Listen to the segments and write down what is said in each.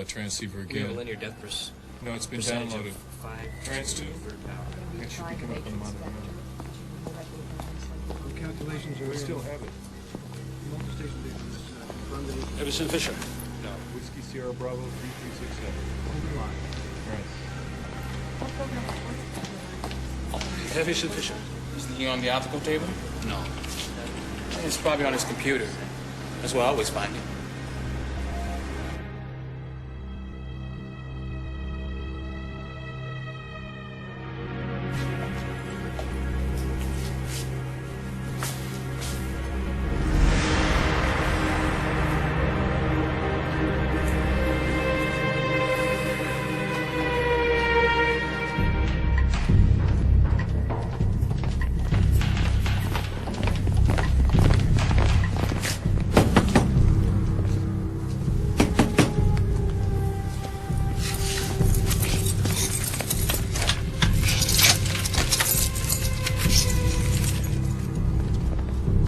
transceiver We have a again. linear depth percentage. No, it's been downloaded. Trans 2. It should be coming up on the monitor now. The calculations are We still have it. multi-station data is confirmed that it's Everson Fisher. No. Whiskey Sierra Bravo 3367. Right. Everson Fisher. Is he on the optical table? No. It's probably on his computer. That's where I always find it.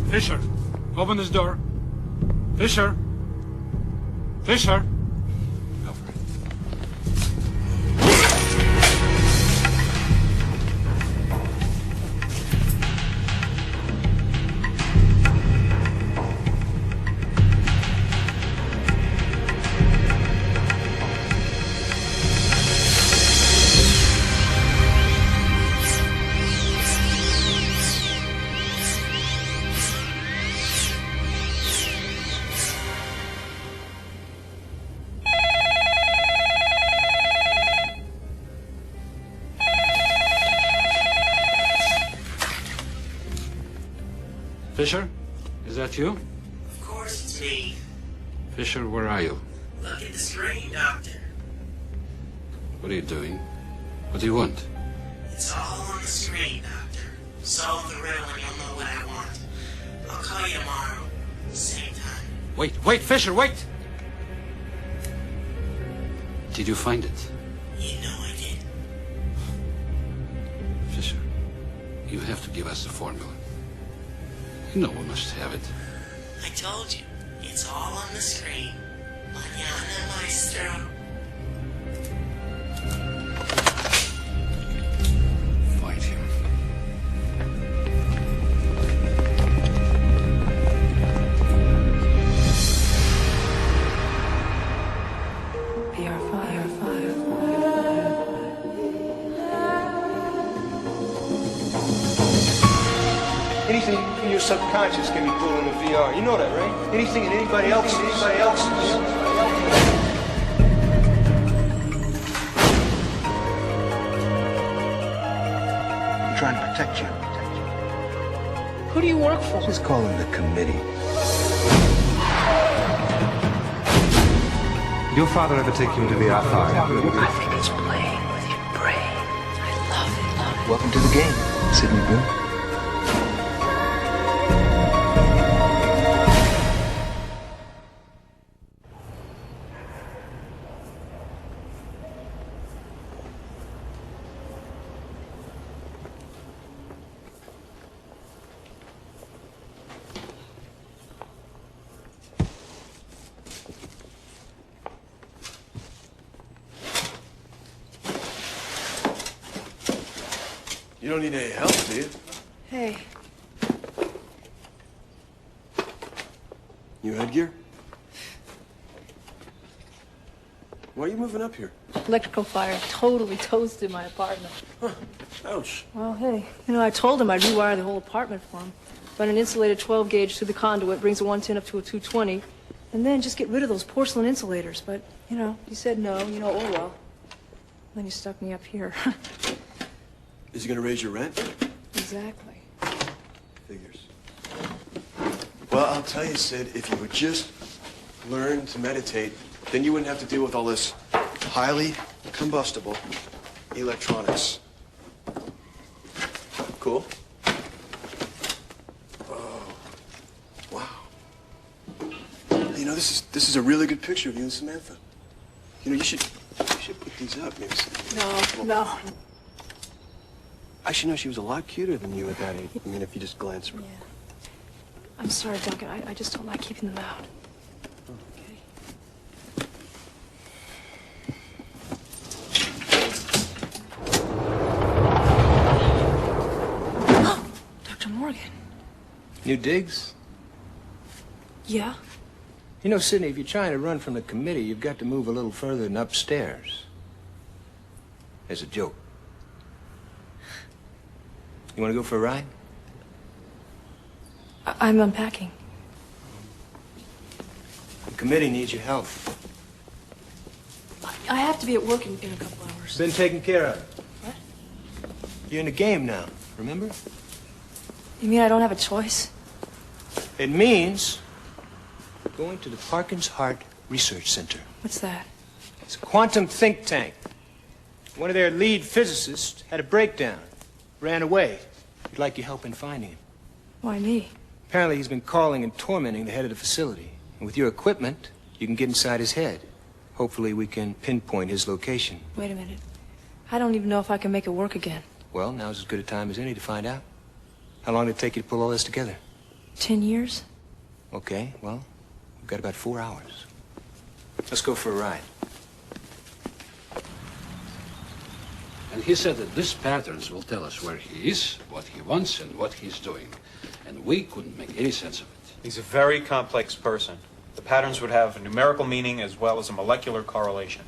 Fisher, open this door. Fisher. Fisher. Go for it. Fisher, is that you? Of course it's me. Fisher, where are you? Look at the screen, Doctor. What are you doing? What do you want? It's all on the screen, Doctor. Solve the riddle and you'll know what I want. I'll call you tomorrow. Same time. Wait, Fisher, wait! Did you find it? You know I did. Fisher, you have to give us the formula. You know we must have it. I told you. It's all on the screen. Mañana, maestro. Find him. VR.5. Anything in your subconscious can be pulled into VR. You know that, right? Anything in anybody else. I'm trying to protect you. Who do you work for? Just call him the committee. Your father ever take you into VR.5? I think it's playing with your brain. I love it. Welcome to the game, Sidney Boone. You don't need any help, do you? Hey, New headgear? Why are you moving up here? electrical fire totally toasted my apartment. Ouch. Well, hey, I told him I'd rewire the whole apartment for him. Run an insulated 12 gauge through the conduit, brings a 110 up to a 220, and then just get rid of those porcelain insulators. But, he said no, oh well. Then he stuck me up here. Is he gonna raise your rent? Exactly. Figures. Well, I'll tell you, Sid, if you would just learn to meditate, then you wouldn't have to deal with all this highly combustible electronics. Cool? Oh, wow. This is a really good picture of you and Samantha. You should put these up, maybe. No. Actually, no, she was a lot cuter than you at that age. I mean, if you just glance. Yeah. I'm sorry, Duncan. I just don't like keeping them out. Okay. New digs? Yeah? You know, Sidney, if you're trying to run from the committee, you've got to move a little further than upstairs. As a joke. You want to go for a ride? I'm unpacking. The committee needs your help. I have to be at work in a couple hours. Been taken care of. What? You're in the game now, remember? You mean I don't have a choice? It means going to the Parkins Heart Research Center. What's that? It's a quantum think tank. One of their lead physicists had a breakdown, ran away. We'd like your help in finding him. Why me? Apparently he's been calling and tormenting the head of the facility. And with your equipment, you can get inside his head. Hopefully we can pinpoint his location. Wait a minute. I don't even know if I can make it work again. Well, now's as good a time as any to find out. How long did it take you to pull all this together? 10 years? Okay, well, we've got about 4 hours. Let's go for a ride. And he said that these patterns will tell us where he is, what he wants, and what he's doing. And we couldn't make any sense of it. He's a very complex person. The patterns would have a numerical meaning as well as a molecular correlation.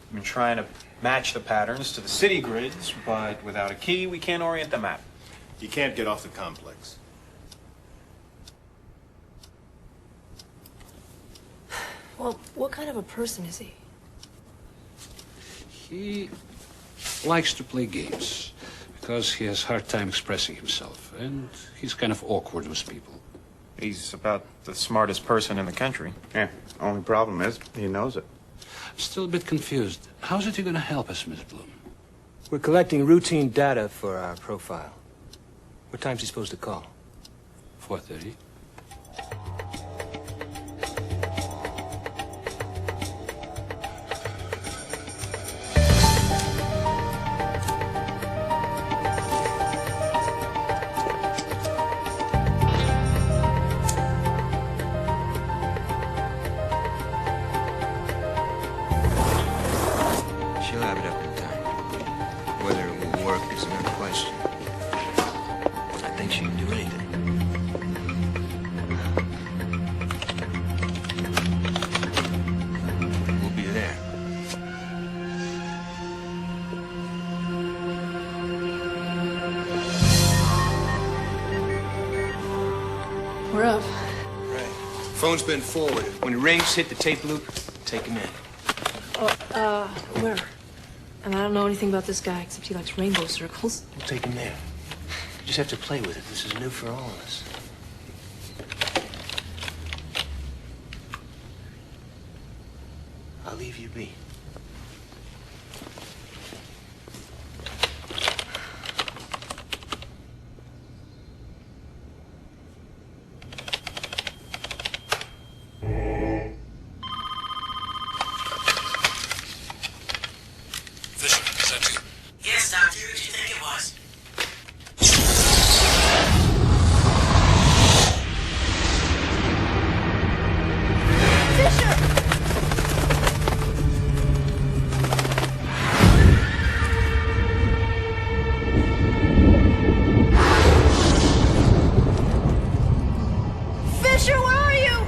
I've been trying to match the patterns to the city grids, but without a key, we can't orient the map. You can't get off the complex. Well, what kind of a person is he? He likes to play games because he has a hard time expressing himself, and he's kind of awkward with people. He's about the smartest person in the country. Yeah, only problem is, he knows it. Still a bit confused. How's it going to help us, Mr. Bloom? We're collecting routine data for our profile. What time's he supposed to call? 4:30. She'll have it up in time. Whether it will work is another question. I think she can do anything. We'll be there. We're up. Right. Phone's been forwarded. When it rings, hit the tape loop, take him in. Where? And I don't know anything about this guy except he likes rainbow circles. We'll take him there. You just have to play with it. This is new for all of us. I'll leave you be. Fisher, is that you? Yes, Doctor, who do you think it was? Fisher, where are you?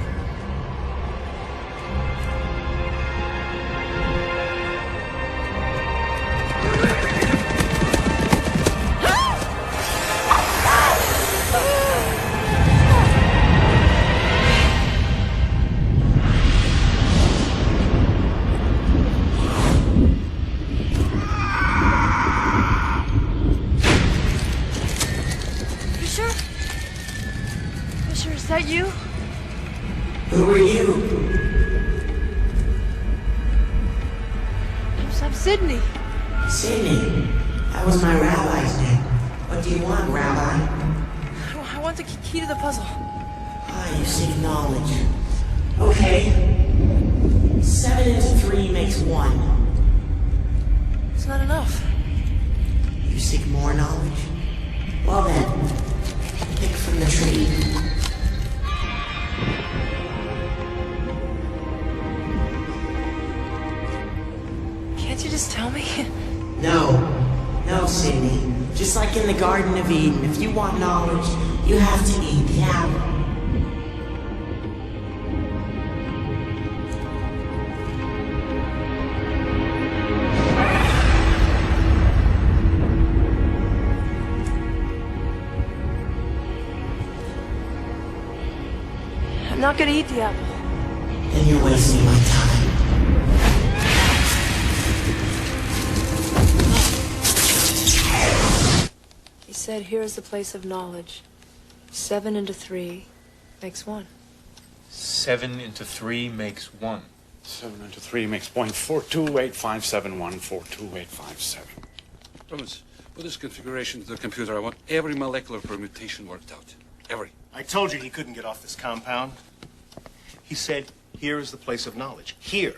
Fisher? Fisher, is that you? Who are you? I'm Sydney. Sidney. That was my rabbi's name. What do you want, Rabbi? I want the key to the puzzle. Ah, you seek knowledge. Okay. 7 into 3 makes 1. It's not enough. You seek more knowledge? Well then, pick from the tree. Can't you just tell me? No, Sidney. Just like in the Garden of Eden, if you want knowledge, you have to eat the apple. I'm not gonna eat the apple. Then you're wasting my time. He said, here is the place of knowledge. 7 into 3 makes 1. 7 into 3 makes 1. 7 into 3 makes 0.428571, 42857. Thomas, put this configuration to the computer. I want every molecular permutation worked out. Every. I told you he couldn't get off this compound. He said, here is the place of knowledge. Here.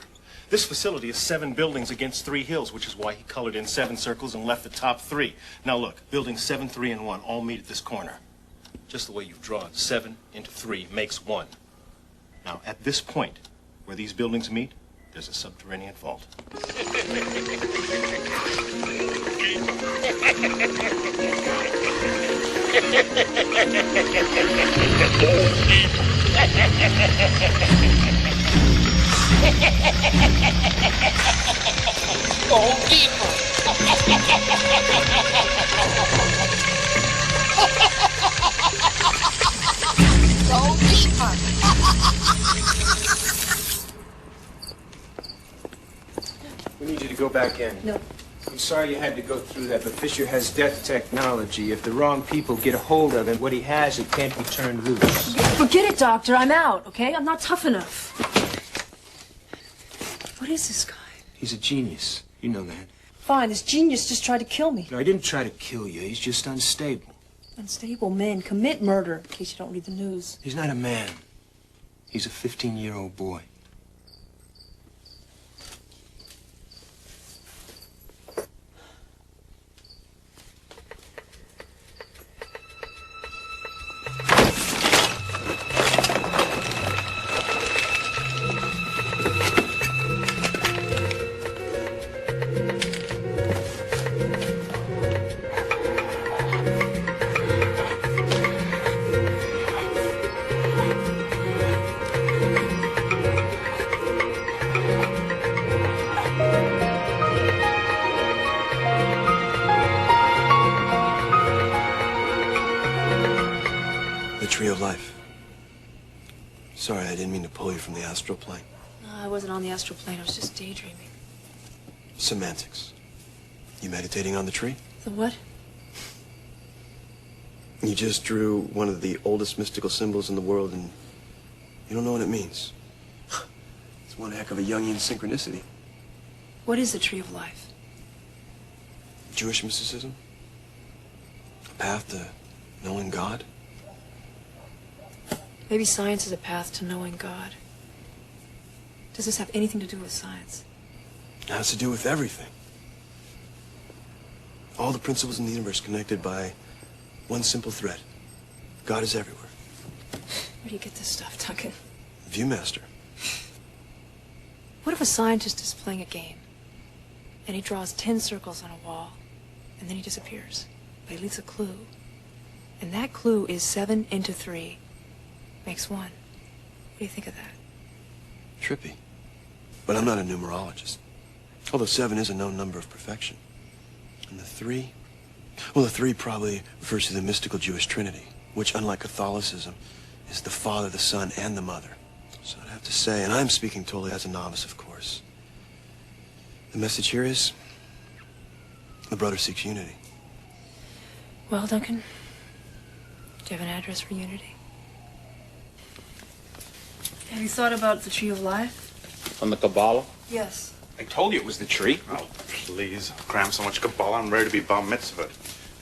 This facility is 7 buildings against 3 hills, which is why he colored in 7 circles and left the top 3. Now look, buildings 7, 3, and 1 all meet at this corner. Just the way you've drawn. 7 into 3 makes 1. Now, at this point, where these buildings meet, there's a subterranean vault. Go deeper. Go deeper. We need you to go back in. No. I'm sorry you had to go through that, but Fisher has death technology. If the wrong people get a hold of it, what he has, it can't be turned loose. Forget it, Doctor. I'm out, okay? I'm not tough enough. What is this guy? He's a genius. You know that. Fine, this genius just tried to kill me. No, he didn't try to kill you. He's just unstable. Unstable men commit murder, in case you don't read the news. He's not a man. He's a 15-year-old boy. The tree of life. Sorry, I didn't mean to pull you from the astral plane. No, I wasn't on the astral plane. I was just daydreaming. Semantics. You meditating on the tree? The what? You just drew one of the oldest mystical symbols in the world, and you don't know what it means. It's one heck of a Jungian synchronicity. What is the tree of life? Jewish mysticism? A path to knowing God? Maybe science is a path to knowing God. Does this have anything to do with science? It has to do with everything. All the principles in the universe connected by one simple thread. God is everywhere. Where do you get this stuff, Duncan? Viewmaster. What if a scientist is playing a game, and he draws 10 circles on a wall, and then he disappears, but he leaves a clue, and that clue is 7 into 3 makes 1. What do you think of that? Trippy. But I'm not a numerologist. Although 7 is a known number of perfection. And the 3? Well, the 3 probably refers to the mystical Jewish Trinity, which, unlike Catholicism, is the Father, the Son, and the Mother. So I'd have to say, and I'm speaking totally as a novice, of course, the message here is, the brother seeks unity. Well, Duncan, do you have an address for Unity? Have you thought about the tree of life? From the Kabbalah? Yes. I told you it was the tree. Oh, please. Cram so much Kabbalah. I'm ready to be bar mitzvah.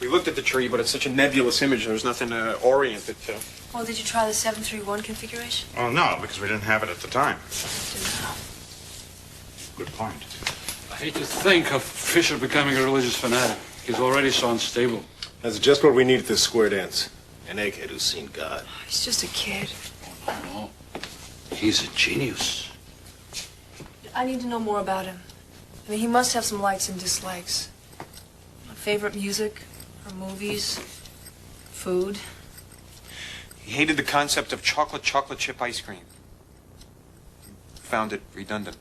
We looked at the tree, but it's such a nebulous image, there was nothing to orient it to. Well, did you try the 731 configuration? Oh, no, because we didn't have it at the time. Do now. Good point. I hate to think of Fisher becoming a religious fanatic. He's already so unstable. That's just what we need at this square dance. An egghead who's seen God. He's just a kid. No. He's a genius. I need to know more about him. I mean, he must have some likes and dislikes. Favorite music, or movies, food. He hated the concept of chocolate chip ice cream. Found it redundant.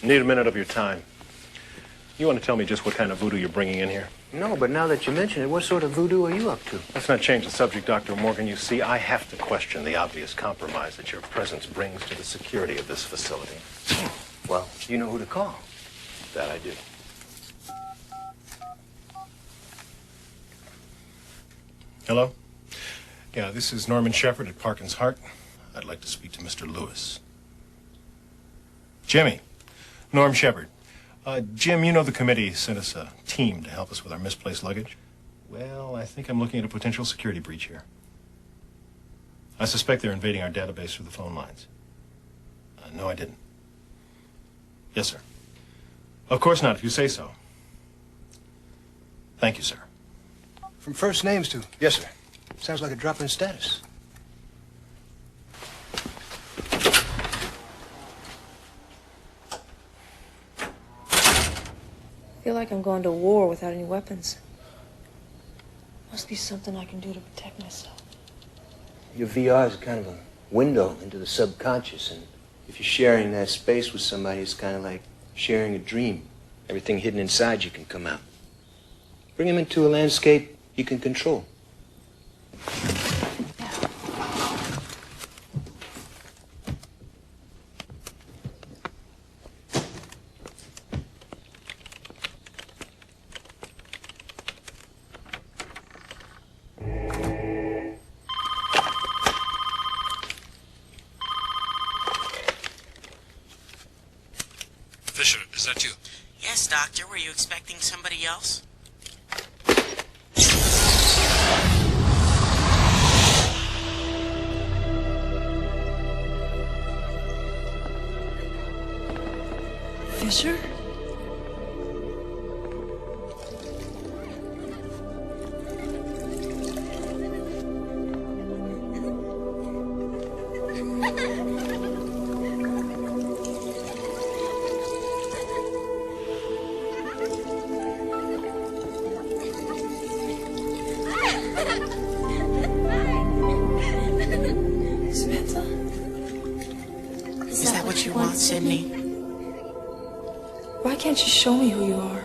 Need a minute of your time. You want to tell me just what kind of voodoo you're bringing in here? No, but now that you mention it, what sort of voodoo are you up to? Let's not change the subject, Dr. Morgan. You see, I have to question the obvious compromise that your presence brings to the security of this facility. Well, you know who to call. That I do. Hello? Yeah, this is Norman Shepard at Parkins Hart. I'd like to speak to Mr. Lewis. Jimmy. Norm Shepard. Jim, you know the committee sent us a team to help us with our misplaced luggage. Well, I think I'm looking at a potential security breach here. I suspect they're invading our database through the phone lines. No, I didn't. Yes, sir. Of course not, if you say so. Thank you, sir. From first names to... Yes, sir. Sounds like a drop in status. I feel like I'm going to war without any weapons. Must be something I can do to protect myself. Your VR is kind of a window into the subconscious, and if you're sharing that space with somebody, it's kind of like sharing a dream. Everything hidden inside you can come out. Bring him into a landscape you can control. Fisher, is that you? Yes, Doctor. Were you expecting somebody else? Fisher? Samantha? Is that what you want, Sydney? Why can't you show me who you are?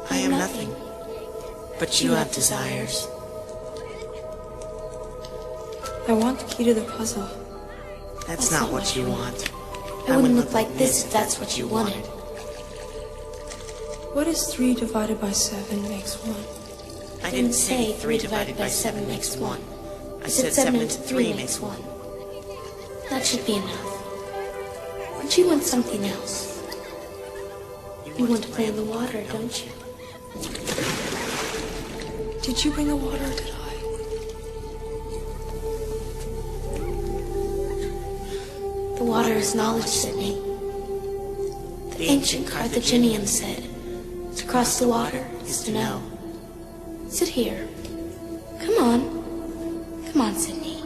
I am nothing. But you have desires. I want the key to the puzzle. That's not what you want. I wouldn't look like this if that's what you wanted. What is 3 divided by 7 makes 1? I didn't say 3 divided by 7 makes 1. I said 7 into 3 makes 1. That should be enough. But you want something else. You want to play in the water, don't you? Did you bring the water or did I? The water is knowledge, Sydney. The ancient Carthaginians said, to cross the water is to know. Sit here. Come on. Come on, Sydney.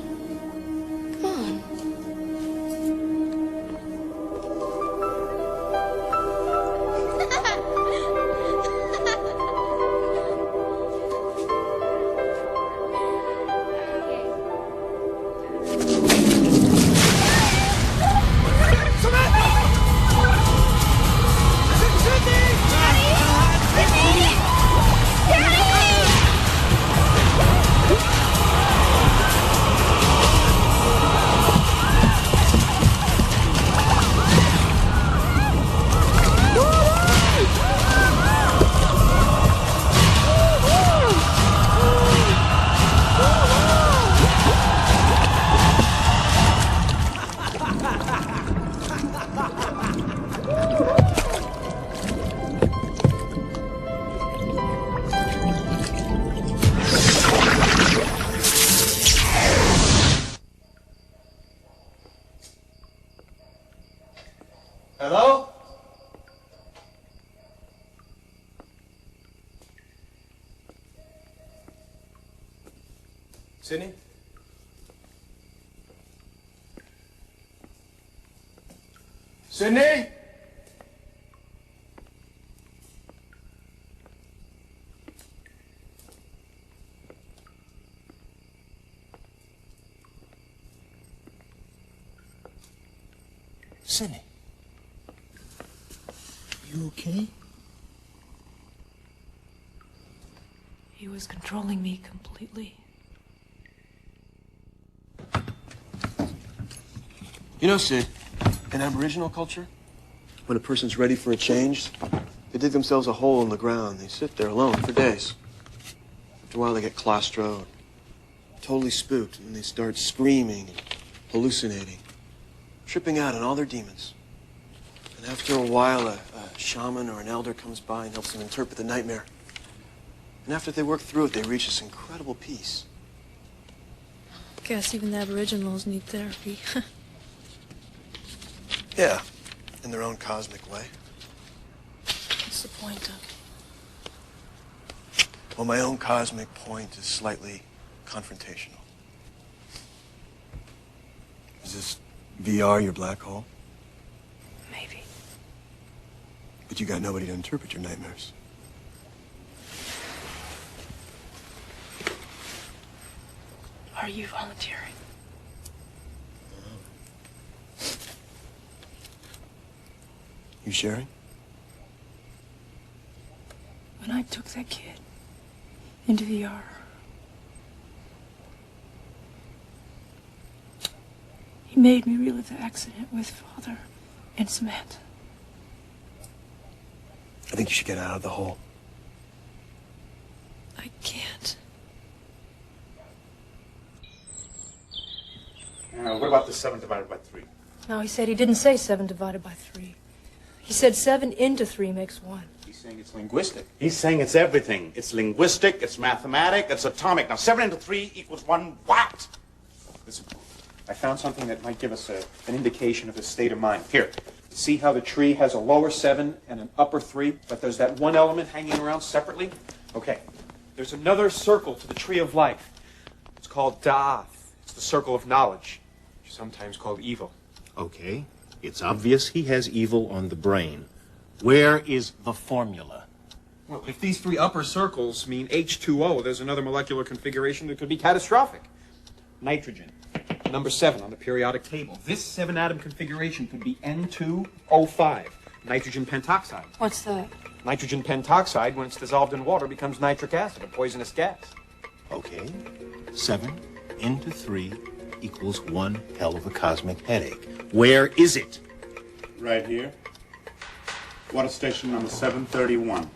Come on. Hello? Sydney? Sydney? Sydney. You okay? He was controlling me completely. You know, Sid, in Aboriginal culture, when a person's ready for a change, they dig themselves a hole in the ground. They sit there alone for days. After a while, they get claustro, totally spooked, and they start screaming and hallucinating, tripping out on all their demons. And after a while, a shaman or an elder comes by and helps them interpret the nightmare. And after they work through it, they reach this incredible peace. Guess even the Aboriginals need therapy. Yeah, in their own cosmic way. What's the point of? Well, my own cosmic point is slightly confrontational. Is this VR your black hole? Maybe. But you got nobody to interpret your nightmares. Are you volunteering? You sharing? When I took that kid into VR, he made me relive the accident with Father and Samantha. I think you should get out of the hole. I can't. What about the 7 divided by 3? No, he said he didn't say 7 divided by 3. He said 7 into 3 makes 1. He's saying it's linguistic. He's saying it's everything. It's linguistic, it's mathematic, it's atomic. Now, 7 into 3 equals 1 what? Listen, I found something that might give us an indication of his state of mind. Here, see how the tree has a lower 7 and an upper 3, but there's that one element hanging around separately? Okay, there's another circle to the tree of life. It's called Da'ath. It's the circle of knowledge, sometimes called evil. Okay, it's obvious he has evil on the brain. Where is the formula? Well, if these 3 upper circles mean H2O, there's another molecular configuration that could be catastrophic. Nitrogen, number 7 on the periodic table. This 7-atom configuration could be N2O5, nitrogen pentoxide. What's that? Nitrogen pentoxide, when it's dissolved in water, becomes nitric acid, a poisonous gas. Okay, 7 into 3 equals one hell of a cosmic headache. Where is it? Right here. Water station number 731.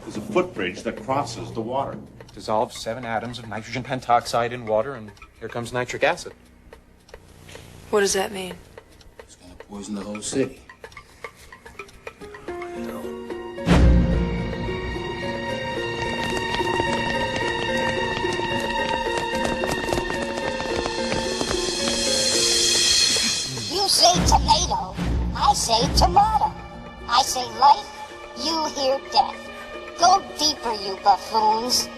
There's a footbridge that crosses the water. Dissolve 7 atoms of nitrogen pentoxide in water, and here comes nitric acid. What does that mean? It's gonna poison the whole city. You say tomato, I say tomato. I say life, you hear death. Go deeper, you buffoons.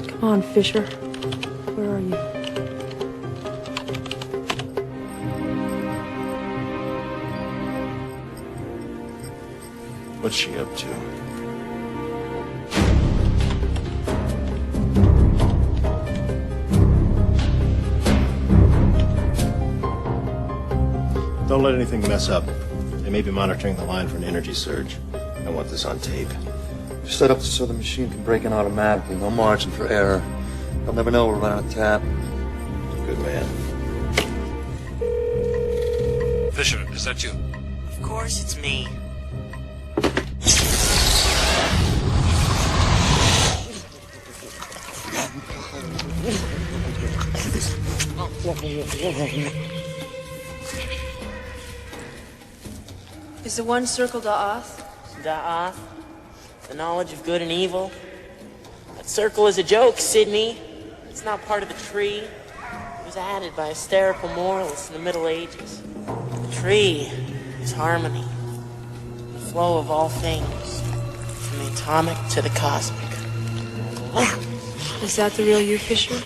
Come on, Fisher. Where are you? What's she up to? Don't let anything mess up. They may be monitoring the line for an energy surge. I want this on tape. Set up so the machine can break in automatically. No margin for error. They'll never know we're running a tap. Good man. Fisher, is that you? Of course it's me. Is the one circle Da'ath? Da'ath, the knowledge of good and evil. That circle is a joke, Sydney. It's not part of the tree. It was added by hysterical moralists in the Middle Ages. The tree is harmony, the flow of all things, from the atomic to the cosmic. Is that the real you, Fisher?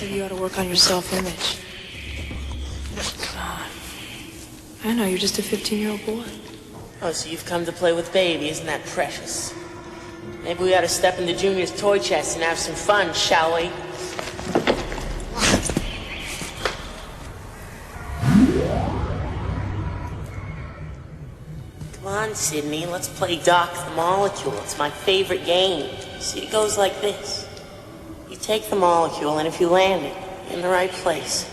Maybe you ought to work on your self-image. I know, you're just a 15-year-old boy. Oh, so you've come to play with baby, isn't that precious? Maybe we ought to step into Junior's toy chest and have some fun, shall we? Come on, Sydney, let's play Doc the Molecule. It's my favorite game. See, it goes like this. You take the molecule, and if you land it in the right place,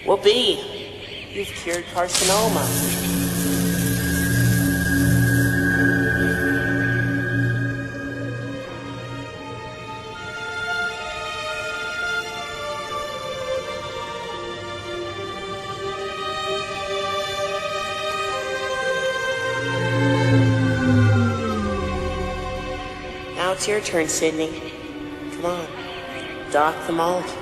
whoopee, you've cured carcinoma. Now it's your turn, Sydney. Come on, Doc the Molecule.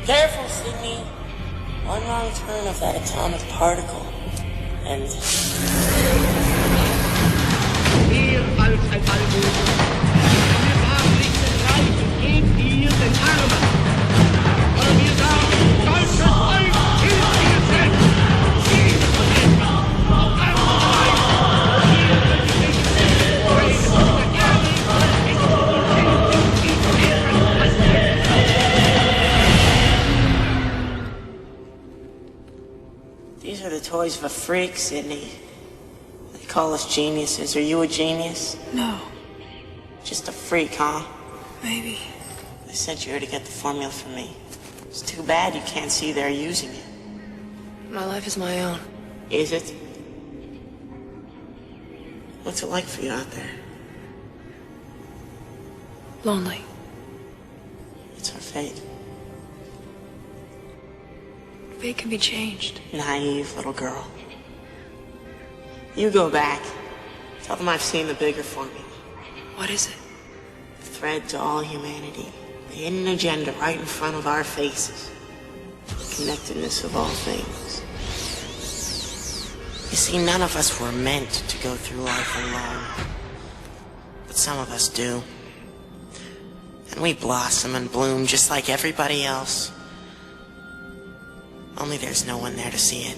Careful, Sydney. One wrong turn of that atomic particle, and... These are the toys of a freak, Sydney. They call us geniuses. Are you a genius? No. Just a freak, huh? Maybe. They sent you here to get the formula from me. It's too bad you can't see they're using it. My life is my own. Is it? What's it like for you out there? Lonely. It's our fate. Fate can be changed. Naive little girl. You go back. Tell them I've seen the bigger formula. What is it? The thread to all humanity. The hidden agenda right in front of our faces. The connectedness of all things. You see, none of us were meant to go through life alone. But some of us do. And we blossom and bloom just like everybody else. Only there's no one there to see it.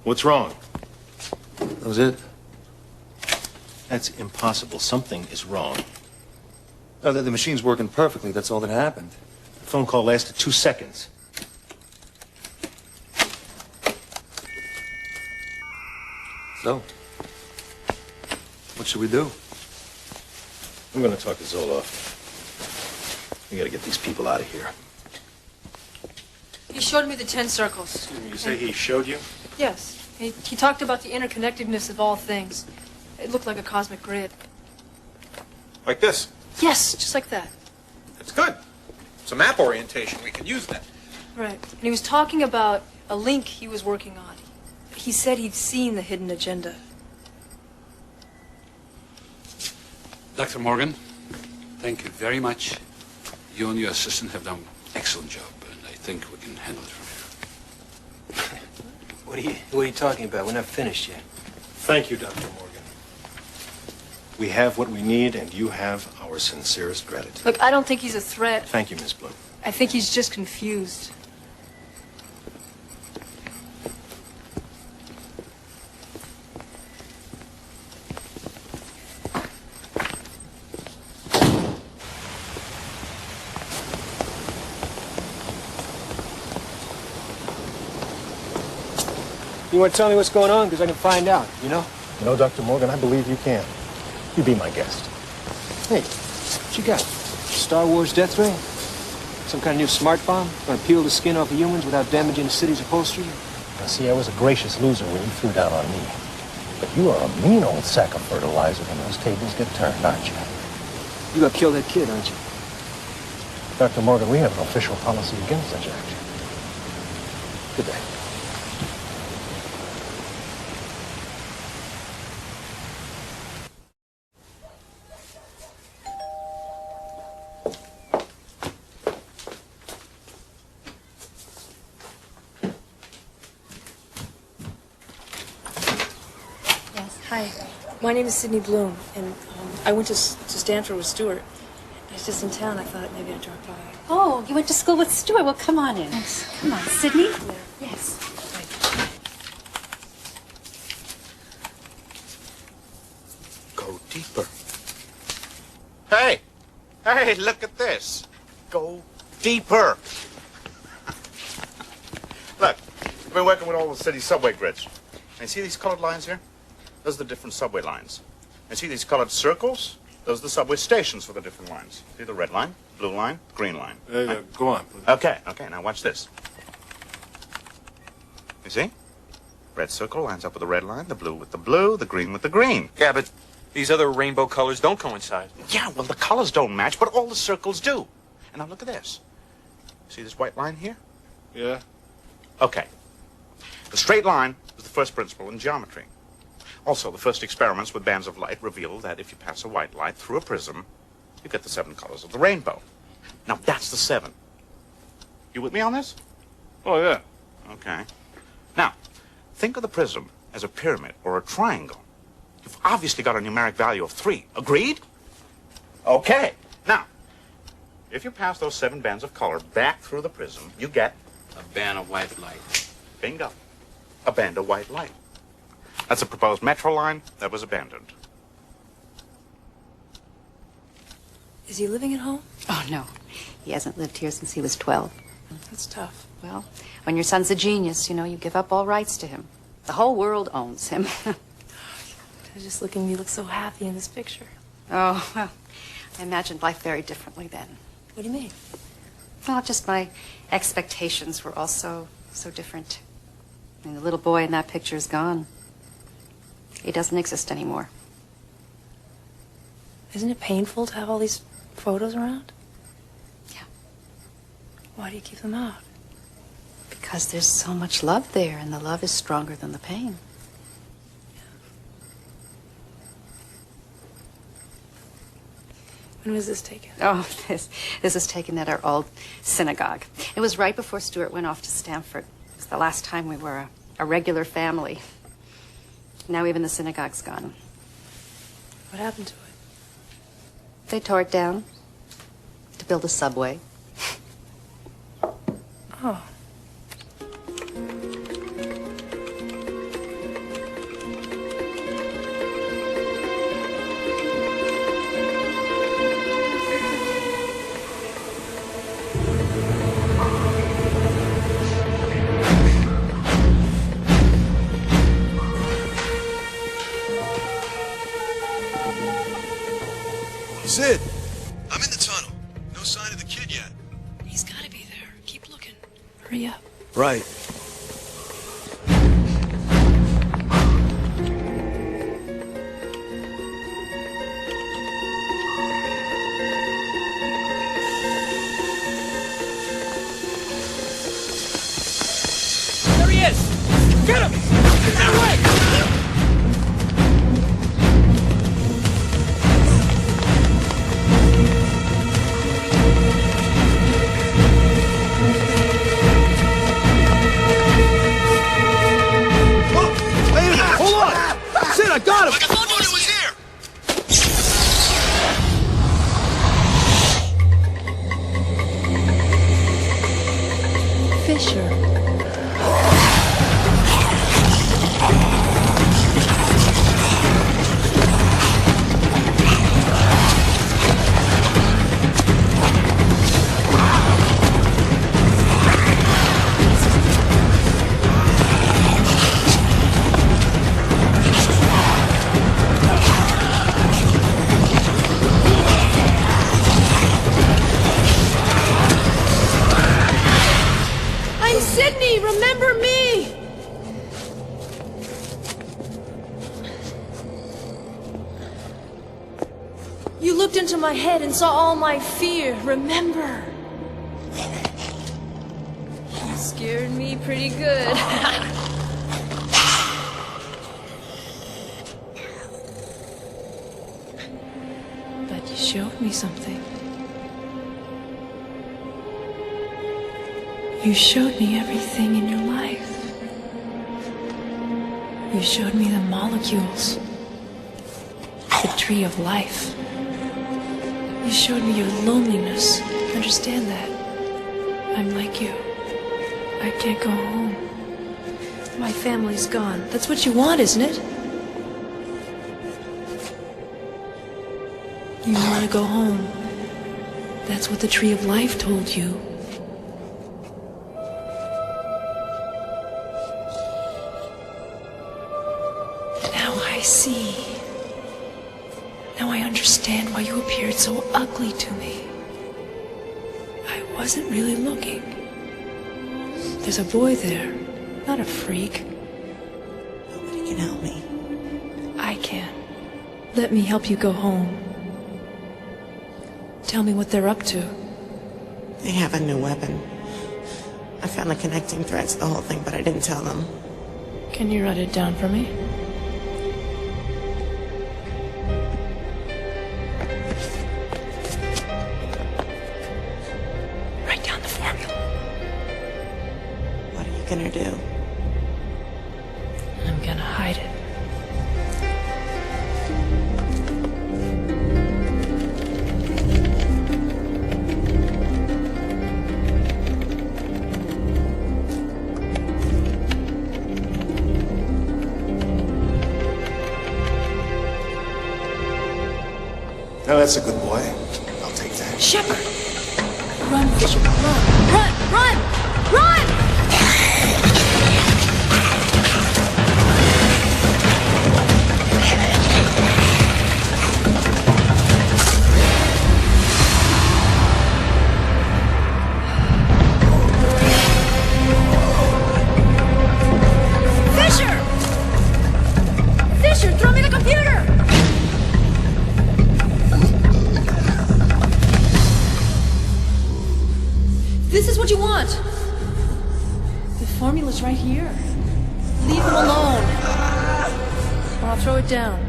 What's wrong? That was it? That's impossible. Something is wrong. Oh, the machine's working perfectly. That's all that happened. The phone call lasted 2 seconds. So, what should we do? I'm going to talk to Zoloff. We got to get these people out of here. He showed me the 10 circles. Excuse me, you say he showed you? Yes. He talked about the interconnectedness of all things. It looked like a cosmic grid. Like this. Yes, just like that. That's good. It's a map orientation. We could use that. Right. And he was talking about a link he was working on. He said he'd seen the hidden agenda. Dr. Morgan, thank you very much. You and your assistant have done an excellent job, and I think we can handle it from here. What are you talking about? We're not finished yet. Thank you, Dr. Morgan. We have what we need, and you have our sincerest gratitude. Look, I don't think he's a threat. Thank you, Miss Bloom. I think he's just confused. You want to tell me what's going on? Because I can find out, you know? You know, Dr. Morgan, I believe you can. You be my guest. Hey, what you got? Star Wars death ray? Some kind of new smart bomb? Gonna peel the skin off of humans without damaging the city's upholstery? Now, see, I was a gracious loser when you threw down on me. But you are a mean old sack of fertilizer when those tables get turned, aren't you? You gotta kill that kid, aren't you? Dr. Morgan, we have an official policy against such action. Good day. Hi, my name is Sydney Bloom, and I went to Stanford with Stuart. He's just in town. I thought maybe I'd drop by. Oh, you went to school with Stuart. Well, come on in. Thanks. Come on, Sydney? Yes. Go deeper. Hey! Hey, look at this. Go deeper. Look, I've been working with all the city subway grids. And you see these colored lines here? Those are the different subway lines. And see these colored circles? Those are the subway stations for the different lines. See the red line, blue line, green line. Go on. Okay, now watch this. You see? Red circle lines up with the red line, the blue with the blue, the green with the green. Yeah, but these other rainbow colors don't coincide. Yeah, well, the colors don't match, but all the circles do. And now look at this. See this white line here? Yeah. Okay. The straight line is the first principle in geometry. Also, the first experiments with bands of light reveal that if you pass a white light through a prism, you get the 7 colors of the rainbow. Now, that's the 7. You with me on this? Oh, yeah. Okay. Now, think of the prism as a pyramid or a triangle. You've obviously got a numeric value of 3. Agreed? Okay. Now, if you pass those 7 bands of color back through the prism, you get A band of white light. Bingo. A band of white light. That's a proposed metro line that was abandoned. Is he living at home? Oh, no. He hasn't lived here since he was 12. That's tough. Well, when your son's a genius, you give up all rights to him. The whole world owns him. Just looking at me look so happy in this picture. Oh, well, I imagined life very differently then. What do you mean? Well, just my expectations were all so different. I mean, the little boy in that picture is gone. He doesn't exist anymore. Isn't it painful to have all these photos around? Yeah. Why do you keep them out? Because there's so much love there, and the love is stronger than the pain. When was this taken? Oh, this was taken at our old synagogue. It was right before Stuart went off to Stanford. It was the last time we were a regular family. Now even the synagogue's gone. What happened to it? They tore it down to build a subway. Oh. Sid, I'm in the tunnel. No sign of the kid yet. He's gotta be there. Keep looking. Hurry up. Right. There he is! Get him! Get away! I got him! I told you he was here! Fisher. I'm Sydney, remember me! You looked into my head and saw all my fear, remember? You scared me pretty good. But you showed me something. You showed me everything in your life. You showed me the molecules the tree of life. You showed me your loneliness. Understand that. I'm like you. I can't go home. My family's gone. That's what you want, isn't it? You want to go home. That's what the tree of life told you. Now I see. Now I understand why you appeared so ugly to me. I wasn't really looking. There's a boy there, not a freak. Nobody can help me. I can. Let me help you go home. Tell me what they're up to. They have a new weapon. I found the connecting threads to the whole thing, but I didn't tell them. Can you write it down for me? Write down the formula. What are you gonna do? I'm gonna hide it. Now that's a good boy. I'll take that. Shepard! Run, Fisher, run! Run! Run! Run! Fisher! Fisher, throw me the computer! This is what you want. The formula's right here. Leave him alone. Or I'll throw it down.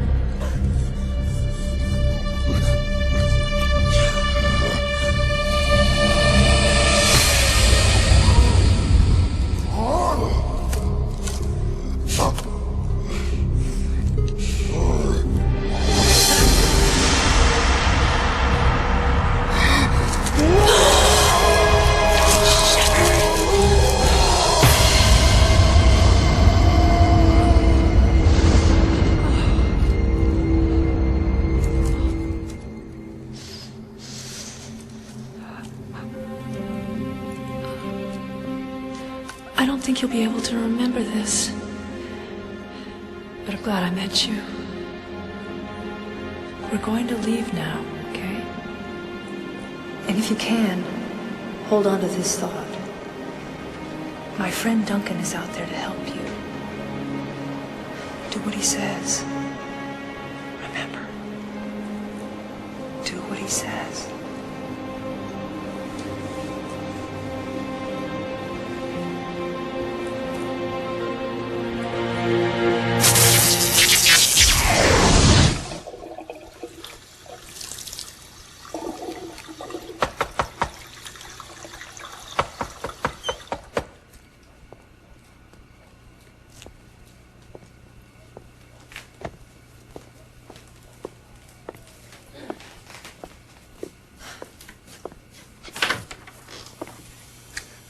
I don't think you'll be able to remember this. But I'm glad I met you. We're going to leave now, okay? And if you can, hold on to this thought. My friend Duncan is out there to help you. Do what he says. Remember. Do what he says.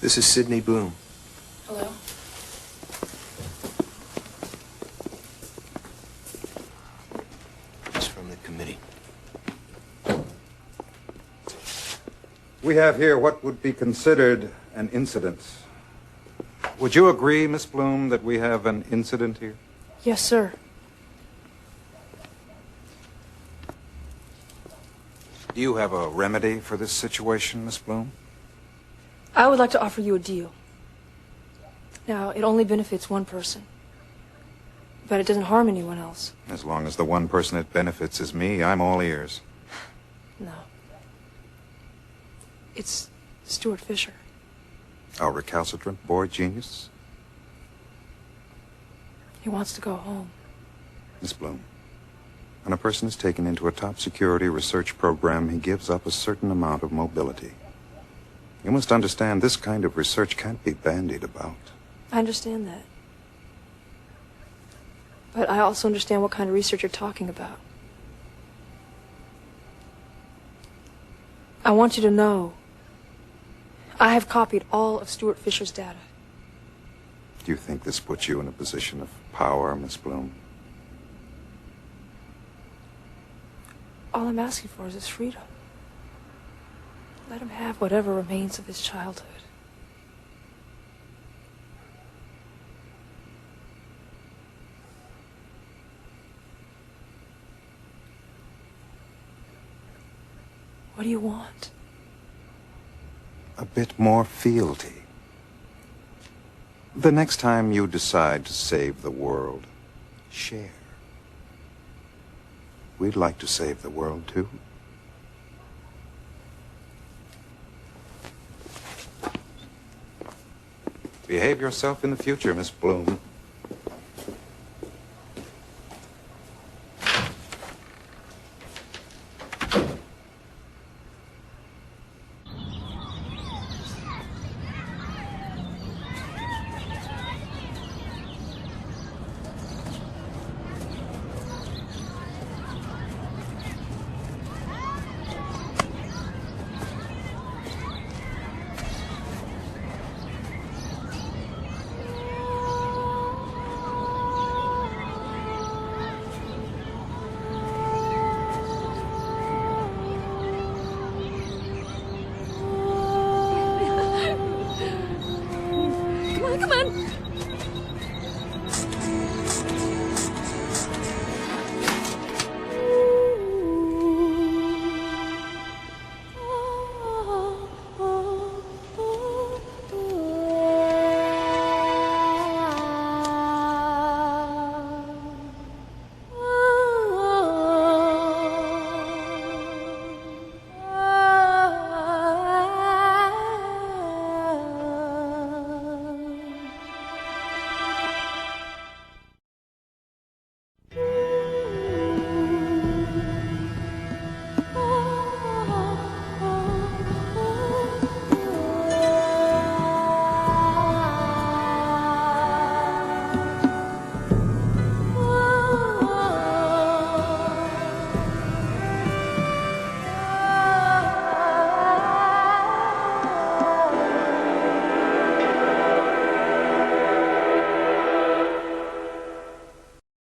This is Sidney Bloom. Hello? He's from the committee. We have here what would be considered an incident. Would you agree, Miss Bloom, that we have an incident here? Yes, sir. Do you have a remedy for this situation, Miss Bloom? I would like to offer you a deal. Now, it only benefits one person. But it doesn't harm anyone else. As long as the one person it benefits is me, I'm all ears. No. It's Stuart Fisher. Our recalcitrant boy genius? He wants to go home. Miss Bloom, when a person is taken into a top security research program, he gives up a certain amount of mobility. You must understand this kind of research can't be bandied about. I understand that. But I also understand what kind of research you're talking about. I want you to know, I have copied all of Stuart Fisher's data. Do you think this puts you in a position of power, Miss Bloom? All I'm asking for is his freedom. Let him have whatever remains of his childhood. What do you want? A bit more fealty. The next time you decide to save the world, share. We'd like to save the world, too. Behave yourself in the future, Miss Bloom. Come on, come on.